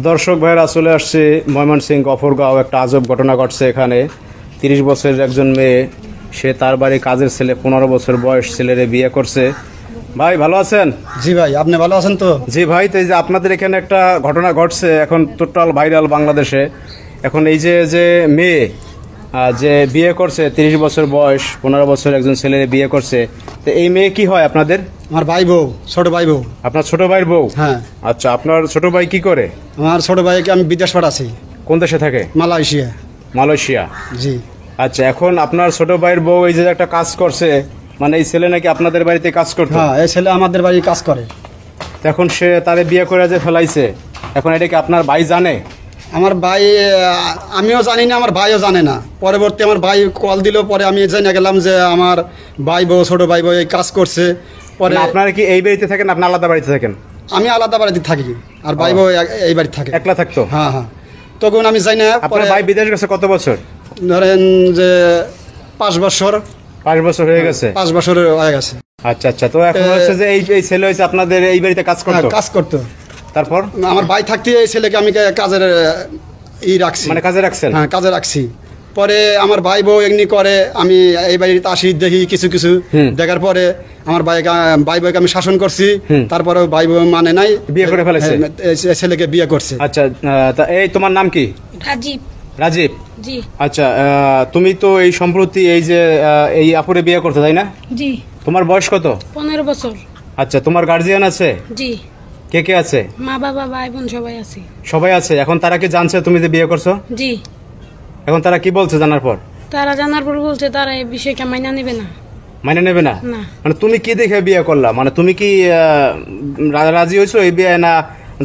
দর্শক ভাইরা চলে আসছে ময়মনসিংহ গফরগাঁও। একটা আজব ঘটনা ঘটছে এখানে। 30 বছরের একজন মেয়ে, সে তার বাড়ি কাজের ছেলে, 15 বছর বয়স ছেলেরে বিয়ে করছে। ভাই ভালো আছেন? জি ভাই, আপনি ভালো আছেন তো? জি ভাই, তো এই যে আপনাদের এখানে একটা ঘটনা ঘটছে এখন টোটাল ভাইরাল বাংলাদেশে। এখন এই যে মেয়ে যে বিয়ে করছে, 30 বছর বয়স, 15 বছর একজন ছেলেরে বিয়ে করছে, তো এই মেয়ে কি হয় আপনাদের? আমার ভাই বউ, ছোট ভাই বউ। আপনার ছোট ভাইয়ের বউ? হ্যাঁ। আচ্ছা, আপনার ছোট ভাই কি করে? আমার ছোট ভাইকে আমি বিদেশ পাঠাচ্ছি। কোন দেশে থাকে? মালয়েশিয়া। মালয়েশিয়া? জি। আচ্ছা, এখন আপনার ছোট ভাইয়ের বউ এই যে একটা কাজ করছে, মানে এই ছেলে নাকি আপনাদের বাড়িতে কাজ করতো? হ্যাঁ, এই ছেলে আমাদের বাড়ি কাজ করে। এখন সে তারে বিয়ে করে যে ফেলাইছে, এখন এটা কি আপনার ভাই জানে? আমার ভাই, আমিও জানি না, আমার ভাইও জানে না। পরবর্তী আমার ভাই কল দিল, পরে আমি জেনে গেলাম যে আমার ভাই বউ, ছোট ভাই বউ এই কাজ করছে। পরে আপনারা কি এই বাড়িতে থাকেন, আপনি আলাদা বাড়িতে থাকেন? আমি আলাদা বাড়িতে থাকি, আর ভাই বউ এই বাড়িতে থাকে। একলা থাকতো? হ্যাঁ হ্যাঁ। তখন আমি যাই না। আপনার ভাই বিদেশ গেছে কত বছর? ধরেন যে 5 বছর। 5 বছর হয়ে গেছে? 5 বছর হয়ে গেছে। আচ্ছা আচ্ছা, তো এখন হচ্ছে যে এই ছেলে হয়েছে আপনাদের এই বাড়িতে কাজ করতো? কাজ করতো। তারপর আমার ভাই থাকতে এই ছেলেকে আমি কাজের রাখছি। মানে কাজে রাখছেন? হ্যাঁ, কাজে রাখছি। পরে আমার ভাই বউ এমনি করে, আমি এই বাড়িতে আসি, দেখি কিছু কিছু দেখার পরে আমার ভাই বউকে আমি শাসন করছি। তারপরে ভাই বউ মানে নাই, বিয়ে করে ফেলেছে, ছেলেকে বিয়ে করছে। আচ্ছা, তা এই তোমার নাম কি? রাজীব। রাজীব? জি। আচ্ছা, তুমি তো এই সম্প্রতি এই যে এই আপুরে বিয়ে করতে, তাই না? জি। তোমার বয়স কত? 15 বছর। আচ্ছা, তোমার গার্জিয়ান আছে? জি। কে কে আছে? মা বাবা ভাই বোন সবাই আছে। সবাই আছে। এখন তারা কি জানছে তুমি যে বিয়ে করছো? জি। এখন তারা কি বলছে জানার পর? তারা জানার পর বলছে তারা এই বিষয়টা মাইনা নেবে না। মানে নেবে না? না। মানে তুমি কি দেখে বিয়ে করলা? মানে তুমি কি রাজি হয়েছো এই বিয়ে, না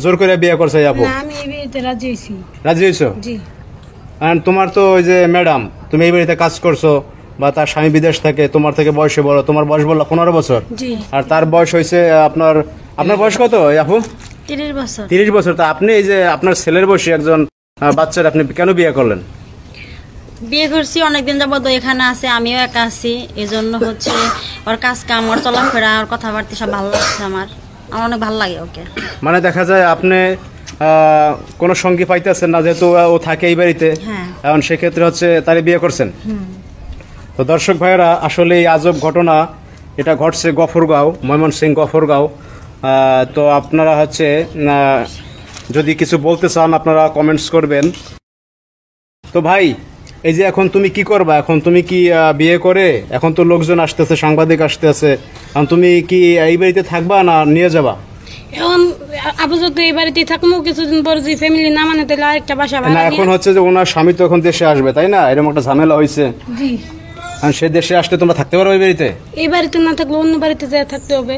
জোর করে বিয়ে করছো? আপু, না, আমি এই বিয়েতে রাজি হয়েছি। রাজি হয়েছো? জি। তোমার তো ওই যে ম্যাডাম, তুমি এই বাড়িতে কাজ করছো, বা তার স্বামী বিদেশ থাকে, তোমার থেকে বয়সে বড়, তোমার বয়স বললা 15 বছর। জি। আর তার বয়স হয়েছে আপনার বয়স কত আপু? 30 বছর। 30 বছর। তা আপনি এই যে আপনার ছেলের বয়সী একজন বাচ্চার আপনি কেন বিয়ে করলেন? বিয়ে করছি অনেকদিন যাবত, এখানে আছে, আমিও একা আছি, এই জন্য হচ্ছে ওর কাজ কাম, ওর চলাফেরা, ওর কথাবার্তা সব ভালো লাগছে। আমার অনেক ভালো লাগে ওকে। মানে দেখা যায় আপনি কোনো সঙ্গী পাইতেছেন না, যেহেতু ও থাকে এই বাড়িতে। হ্যাঁ। এখন সেক্ষেত্রে হচ্ছে তারে বিয়ে করছেন। তো দর্শক ভাইয়েরা, আসলে এই আজব ঘটনা এটা ঘটছে গফরগাঁও, ময়মনসিংহ গফরগাঁও। তো আপনারা হচ্ছে যদি কিছু বলতে চান আপনারা কমেন্টস করবেন। তো ভাই, এই যে এখন তুমি কি করবা? এখন তুমি কি বিয়ে করে, এখন তো লোকজন আসতেছে, সাংবাদিক আসতেছে, এখন তুমি কি এই বাড়িতে থাকবা না নিয়ে যাবা? এখন আপাতত এই বাড়িতেই থাকবো, কিছুদিন পর যদি ফ্যামিলি না মানে তাহলে আরেকটা বাসা না, ভাড়া এখন হচ্ছে যে ওনার স্বামী তো এখন দেশে আসবে, তাই না? এরকম একটা ঝামেলা হয়েছে। জি। আর সে দেশে আসলে তোমরা থাকতে পারো এই বাড়িতে? এই বাড়িতে না থাকলে অন্য বাড়িতে যা থাকতে হবে।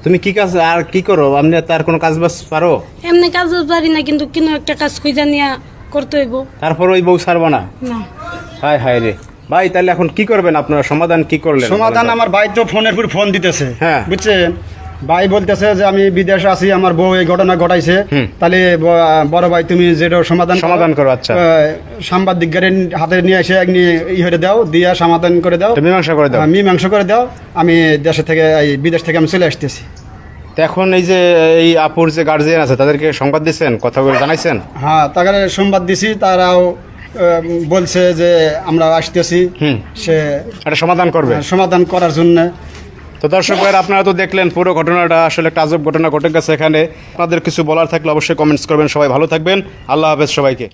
তুমি কি কাজ আর কি করো? আপনি তার কোনো কাজ বাজ পারো? এমনি কাজ পারি না, কিন্তু কোনো একটা কাজ খুঁজে নিয়ে করতে হইব। তারপর ওই বউ ছাড়বো না? না। হায় হায় রে ভাই, তাহলে এখন কি করবেন আপনারা? সমাধান কি করলেন? সমাধান, আমার ভাই তো ফোনের পর ফোন দিতেছে। হ্যাঁ। বুঝছেন, ভাই বলতেছে যে আমি বিদেশে আছি, আমার বউ এই ঘটনা ঘটাইছে। তাহলে বড় ভাই তুমি যেটা সমাধান করো। আচ্ছা, সাংবাদিকের হাতে নিয়ে এসে হয়ে দাও, দিয়া সমাধান করে দাও, মীমাংসা করে দাও। মীমাংসা করে দাও। আমি দেশে থেকে, বিদেশ থেকে আমি চলে আসতেছি। তো এখন এই যে এই আপুর যে গার্জিয়ান আছে তাদেরকে সংবাদ দিচ্ছেন, কথা বলে জানাইছেন? হ্যাঁ, তাকে সংবাদ দিছি, তারাও বলছে যে আমরা আসতেছি, সে একটা সমাধান করার জন্য। তো দর্শক ভাইরা, আপনারা তো দেখলেন পুরো ঘটনাটা। আসলে একটা আজব ঘটনা ঘটে গেছে এখানে। আপনাদের কিছু বলার থাকলে অবশ্যই কমেন্টস করবেন। সবাই ভালো থাকবেন। আল্লাহ হাফেজ সবাইকে।